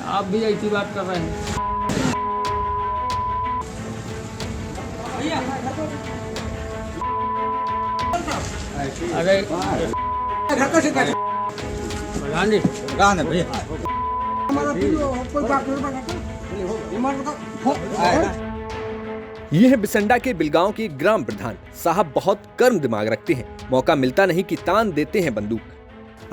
आप भी ऐसी बात कर रहे हैं। अरे प्रधान जी कहाँ है भैया? ये है बिसंडा के बिलगांव के ग्राम प्रधान साहब। बहुत कर्म दिमाग रखते हैं, मौका मिलता नहीं कि तान देते हैं बंदूक।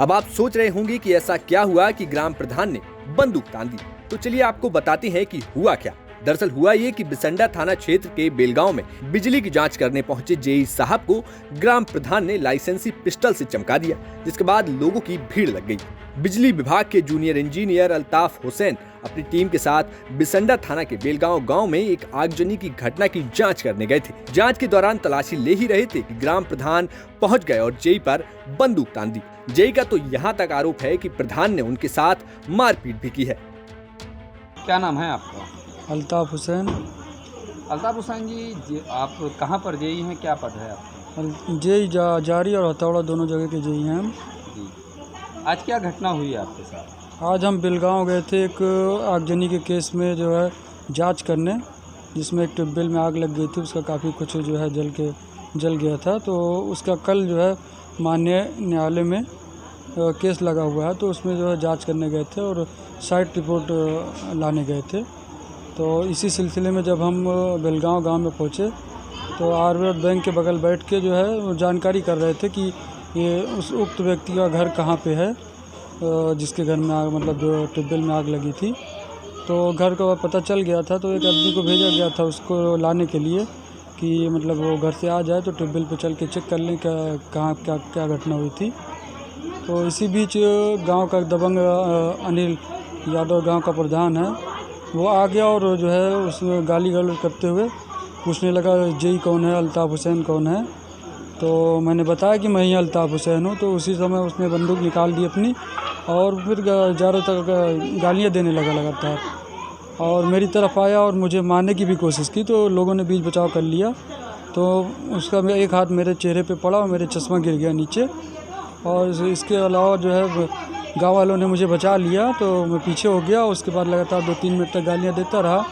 अब आप सोच रहे होंगे कि ऐसा क्या हुआ कि ग्राम प्रधान ने बंदूक तान दी। तो चलिए आपको बताते हैं कि हुआ क्या। दरअसल हुआ ये कि बिसंडा थाना क्षेत्र के बेलगांव में बिजली की जांच करने पहुंचे जेई साहब को ग्राम प्रधान ने लाइसेंसी पिस्टल से चमका दिया, जिसके बाद लोगों की भीड़ लग गई। बिजली विभाग के जूनियर इंजीनियर अल्ताफ हुसैन अपनी टीम के साथ बिसंडा थाना के बेलगांव गांव में एक आगजनी की घटना की जांच करने गए थे। जांच के दौरान तलाशी ले ही रहे थे कि ग्राम प्रधान पहुंच गए और जेई पर बंदूक तान दी। जेई का तो यहाँ तक आरोप है कि प्रधान ने उनके साथ मारपीट भी की है। क्या नाम है आपका? अल्ताफ हुसैन। अल्ताफ हुसैन जी, आप कहाँ पर जेई हैं, क्या पद है आपका? जेई जारी और हथौड़ा दोनों जगह के जेई हैं हम। जी, आज क्या घटना हुई है आपके साथ? आज हम बिलगांव गए थे एक आगजनी के केस में जो है जांच करने, जिसमें एक ट्यूबवेल में आग लग गई थी। उसका काफ़ी कुछ जो है जल गया था। तो उसका कल जो है माननीय न्यायालय में केस लगा हुआ है, तो उसमें जो है जांच करने गए थे और साइट रिपोर्ट लाने गए थे। तो इसी सिलसिले में जब हम बेलगांव गांव में पहुंचे तो आर्यव्रत बैंक के बगल बैठ के जो है जानकारी कर रहे थे कि ये उस उक्त व्यक्ति का घर कहाँ पे है, जिसके घर में आग, मतलब जो ट्यूबवेल में आग लगी थी। तो घर का पता चल गया था, तो एक आदमी को भेजा गया था उसको लाने के लिए कि मतलब वो घर से आ जाए तो ट्यूबवेल पे चल के चेक कर लें कहाँ क्या घटना हुई थी। तो इसी बीच गांव का दबंग अनिल यादव गांव का प्रधान है, वो आ गया और जो है उसमें गाली गलौज करते हुए पूछने लगा जेई कौन है, अल्ताफ हुसैन कौन है। तो मैंने बताया कि मैं ही अल्ताफ हुसैन हूँ। तो उसी समय उसने बंदूक निकाल दी अपनी और फिर चारों तक गालियाँ देने लगा लगातार, और मेरी तरफ आया और मुझे मारने की भी कोशिश की। तो लोगों ने बीच बचाव कर लिया। तो उसका एक हाथ मेरे चेहरे पे पड़ा और मेरे चश्मा गिर गया नीचे। और इसके अलावा जो है गाँव वालों ने मुझे बचा लिया, तो मैं पीछे हो गया। उसके बाद लगातार 2-3 मिनट तक गालियाँ देता रहा।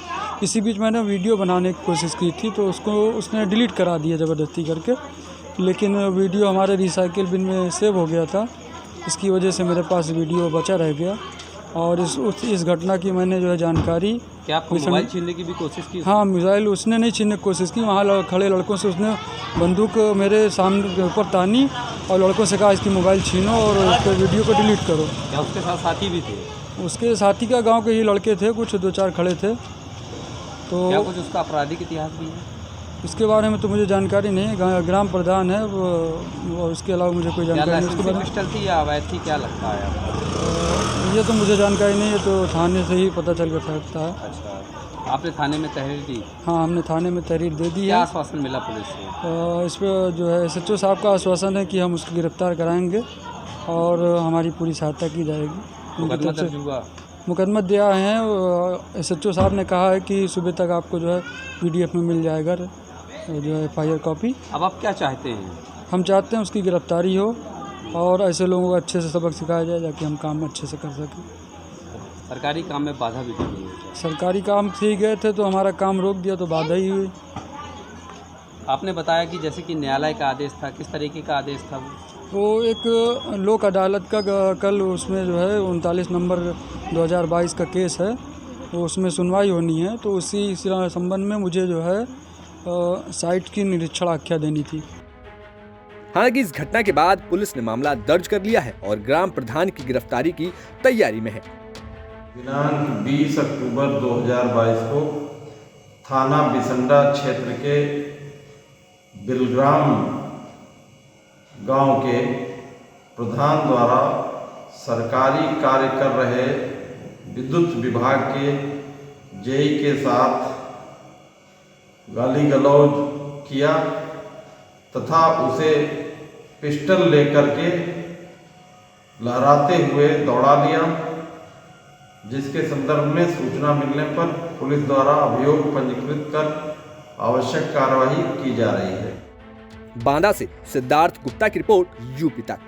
इसी बीच मैंने वीडियो बनाने की कोशिश की थी, तो उसने डिलीट करा दिया ज़बरदस्ती करके। लेकिन वीडियो हमारे रिसाइकिल बिन में सेव हो गया था, इसकी वजह से मेरे पास वीडियो बचा रह गया। और इस घटना की मैंने जो है जानकारी, क्या आपको मोबाइल छीनने की भी कोशिश की? हाँ, मोबाइल उसने नहीं छीनने की कोशिश की। वहाँ खड़े लड़कों से उसने बंदूक मेरे सामने ऊपर तानी और लड़कों से कहा इसकी मोबाइल छीनो और उसके वीडियो को डिलीट करो। क्या उसके साथ साथी भी थे? उसके साथी का गांव के ही लड़के थे, कुछ 2-4 खड़े थे। तो क्या कुछ उसका आपराधिक इतिहास भी है? इसके बारे में तो मुझे जानकारी नहीं है, ग्राम प्रधान है वो, उसके अलावा मुझे कोई जानकारी नहीं। उसके बारे में पिस्टल थी या अवैध थी, क्या लगता है आपको? ये तो मुझे जानकारी नहीं है, तो थाने से ही पता चल सकता है। अच्छा, आपने थाने में तहरीर दी? हाँ, हमने थाने में तहरीर दे दी है। क्या आश्वासन मिला पुलिस से? इस पर जो है SHO साहब का आश्वासन है कि हम उसको गिरफ्तार कराएंगे और हमारी पूरी सहायता की जाएगी। मुकदमा दर्ज हुआ? मुकदमा दिया है। SHO साहब ने कहा है कि सुबह तक आपको जो है PDF में मिल जाएगा जो है FIR कॉपी। अब आप क्या चाहते हैं? हम चाहते हैं उसकी गिरफ्तारी हो और ऐसे लोगों को अच्छे से सबक सिखाया जाए, ताकि हम काम अच्छे से कर सकें। सरकारी काम में बाधा भी नहीं है? सरकारी काम से ही गए थे तो हमारा काम रोक दिया, तो बाधा ही हुई। आपने बताया कि जैसे कि न्यायालय का आदेश था, किस तरीके का आदेश था वो एक लोक अदालत का कल उसमें जो है 39 नंबर 2022 का केस है, तो उसमें सुनवाई होनी है। तो उसी संबंध में मुझे जो है साइट की निरीक्षण आख्या देनी थी। हालांकि इस घटना के बाद पुलिस ने मामला दर्ज कर लिया है और ग्राम प्रधान की गिरफ्तारी की तैयारी में है। दिनांक 20 अक्टूबर 2022 को थाना बिसंडा क्षेत्र के बिलग्राम गांव के प्रधान द्वारा सरकारी कार्य कर रहे विद्युत विभाग के जेई के साथ गाली गलौज किया तथा उसे पिस्टल लेकर के लहराते हुए दौड़ा दिया, जिसके संदर्भ में सूचना मिलने पर पुलिस द्वारा अभियोग पंजीकृत कर आवश्यक कार्रवाई की जा रही है। बांदा से सिद्धार्थ गुप्ता की रिपोर्ट, यूपी तक।